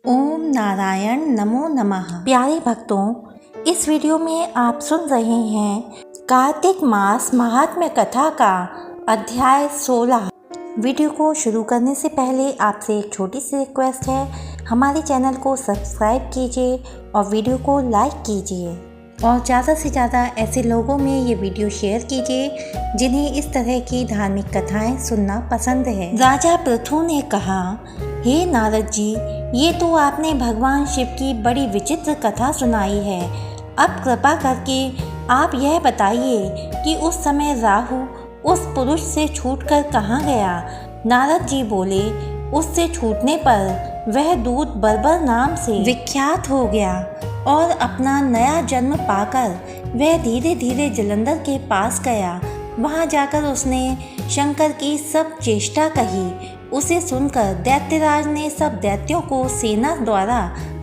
ओम नारायण नमो नमः। प्यारे भक्तों, इस वीडियो में आप सुन रहे हैं कार्तिक मास महात्म्य कथा का अध्याय 16। वीडियो को शुरू करने से पहले आपसे एक छोटी सी रिक्वेस्ट है, हमारे चैनल को सब्सक्राइब कीजिए और वीडियो को लाइक कीजिए और ज़्यादा से ज़्यादा ऐसे लोगों में ये वीडियो शेयर कीजिए जिन्हें इस तरह की धार्मिक कथाएं सुनना पसंद है। राजा पृथु ने कहा, हे नारद जी, ये तो आपने भगवान शिव की बड़ी विचित्र कथा सुनाई है। अब कृपा करके आप यह बताइए कि उस समय राहु उस पुरुष से छूटकर कहाँ गया। नारद जी बोले, उससे छूटने पर वह दूत बर्बर नाम से विख्यात हो गया और अपना नया जन्म पाकर वह धीरे धीरे जलंधर के पास गया। वहां जाकर उसने शंकर की सब चेष्टा कही। उसे सुनकर दैत्यराज ने सब दैत्यों को सेना द्वारा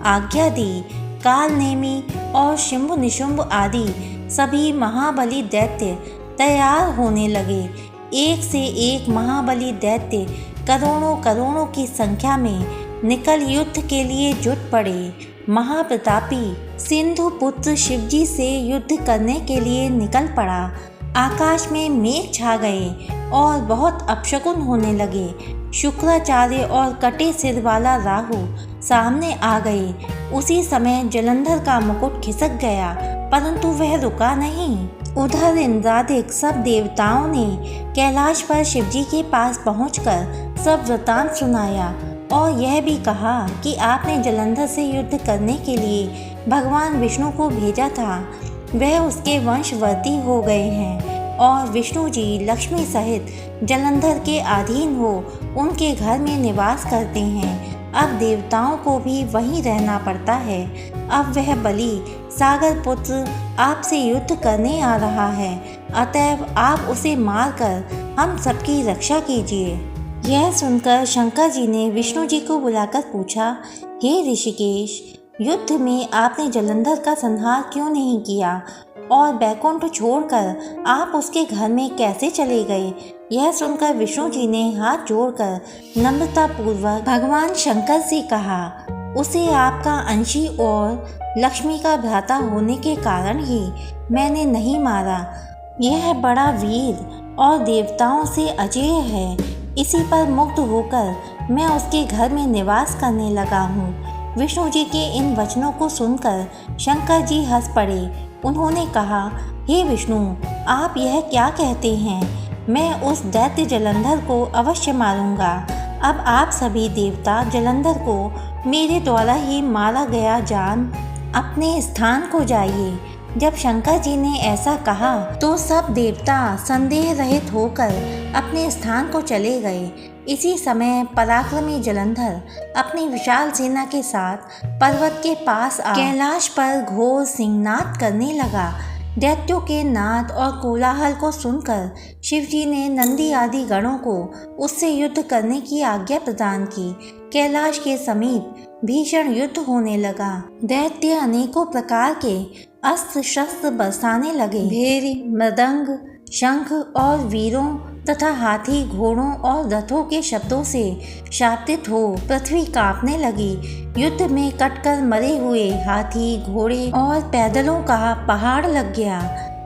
आज्ञा दी। काल नेमी और शुंभ निशुंभ आदि सभी महाबली दैत्य तैयार होने लगे। एक से एक महाबली दैत्य करोड़ों करोड़ों की संख्या में निकल युद्ध के लिए जुट पड़े। महाप्रतापी सिंधु पुत्र शिवजी से युद्ध करने के लिए निकल पड़ा। आकाश में मेघ छा गए और बहुत अपशकुन होने लगे। शुक्राचार्य और कटे सिर वाला राहु सामने आ गए। उसी समय जलंधर का मुकुट खिसक गया, परंतु वह रुका नहीं। उधर इंद्रादिक सब देवताओं ने कैलाश पर शिवजी के पास पहुंचकर सब वृतांत सुनाया और यह भी कहा कि आपने जलंधर से युद्ध करने के लिए भगवान विष्णु को भेजा था। वह उसके वंशवर्ती हो गए हैं और विष्णु जी लक्ष्मी सहित जलंधर के अधीन हो उनके घर में निवास करते हैं। अब देवताओं को भी वहीं रहना पड़ता है। अब वह बलि सागर पुत्र आपसे युद्ध करने आ रहा है, अतएव आप उसे मारकर हम सबकी रक्षा कीजिए। यह सुनकर शंकर जी ने विष्णु जी को बुलाकर पूछा, हे ऋषिकेश, युद्ध में आपने जलंधर का संहार क्यों नहीं किया और बैकुंठ छोड़कर आप उसके घर में कैसे चले गए। यह सुनकर विष्णु जी ने हाथ जोड़कर नम्रता पूर्वक भगवान शंकर से कहा, उसे आपका अंशी और लक्ष्मी का भ्राता होने के कारण ही मैंने नहीं मारा। यह बड़ा वीर और देवताओं से अजेय है। इसी पर मुग्ध होकर मैं उसके घर में निवास करने लगा हूँ। विष्णु जी के इन वचनों को सुनकर शंकर जी हंस पड़े। उन्होंने कहा, हे विष्णु, आप यह क्या कहते हैं। मैं उस दैत्य जलंधर को अवश्य मारूंगा। अब आप सभी देवता जलंधर को मेरे द्वारा ही मारा गया जान अपने स्थान को जाइए। जब शंकर जी ने ऐसा कहा तो सब देवता संदेह रहित होकर अपने स्थान को चले गए। इसी समय पराक्रमी जलंधर अपनी विशाल सेना के साथ पर्वत के पास आ कैलाश पर घोर सिंहनाद करने लगा। दैत्यों के नाद और कोलाहल को सुनकर शिवजी ने नंदी आदि गणों को उससे युद्ध करने की आज्ञा प्रदान की। कैलाश के समीप भीषण युद्ध होने लगा। दैत्य अनेकों प्रकार के अस्त्र शस्त्र बरसाने लगे। भेरी, मृदंग, शंख और वीरों तथा हाथी, घोड़ों और रथों के शब्दों से शाब्दित हो पृथ्वी कांपने लगी। युद्ध में कटकर मरे हुए हाथी, घोड़े और पैदलों का पहाड़ लग गया।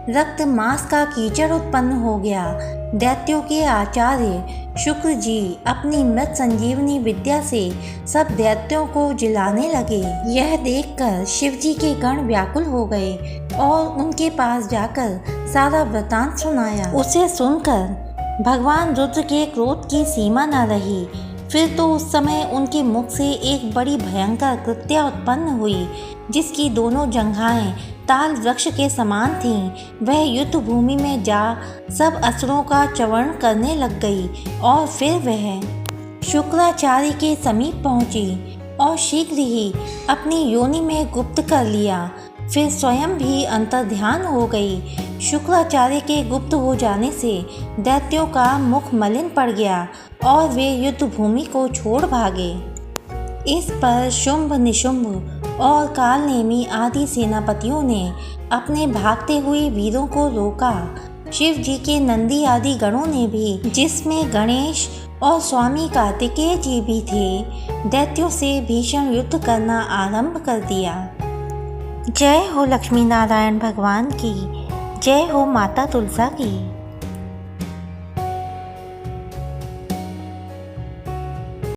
रक्त मांस का कीचड़ उत्पन्न हो गया। दैत्यों के आचार्य शुक्र जी अपनी मृत संजीवनी विद्या से सब दैत्यों को जिलाने लगे। यह देखकर शिवजी के गण व्याकुल हो गए और उनके पास जाकर सारा वृतांत सुनाया। उसे सुनकर भगवान रुद्र के क्रोध की सीमा न रही। फिर तो उस समय उनके मुख से एक बड़ी भयंकर कृत्या उत्पन्न हुई, जिसकी दोनों जंघाएं ताल वृक्ष के समान थीं। वह युद्ध भूमि में जा सब असुरों का चवर्ण करने लग गई और फिर वह शुक्राचार्य के समीप पहुंची और शीघ्र ही अपनी योनि में गुप्त कर लिया। फिर स्वयं भी अंतर्ध्यान हो गई। शुक्राचार्य के गुप्त हो जाने से दैत्यों का मुख मलिन पड़ गया और वे युद्ध भूमि को छोड़ भागे। इस पर शुंभ निशुंभ और काल नेमी आदि सेनापतियों ने अपने भागते हुए वीरों को रोका। शिव जी के नंदी आदि गणों ने भी, जिसमें गणेश और स्वामी कार्तिकेय जी भी थे, दैत्यों से भीषण युद्ध करना आरंभ कर दिया। जय हो लक्ष्मी नारायण भगवान की, जय हो माता तुलसा की।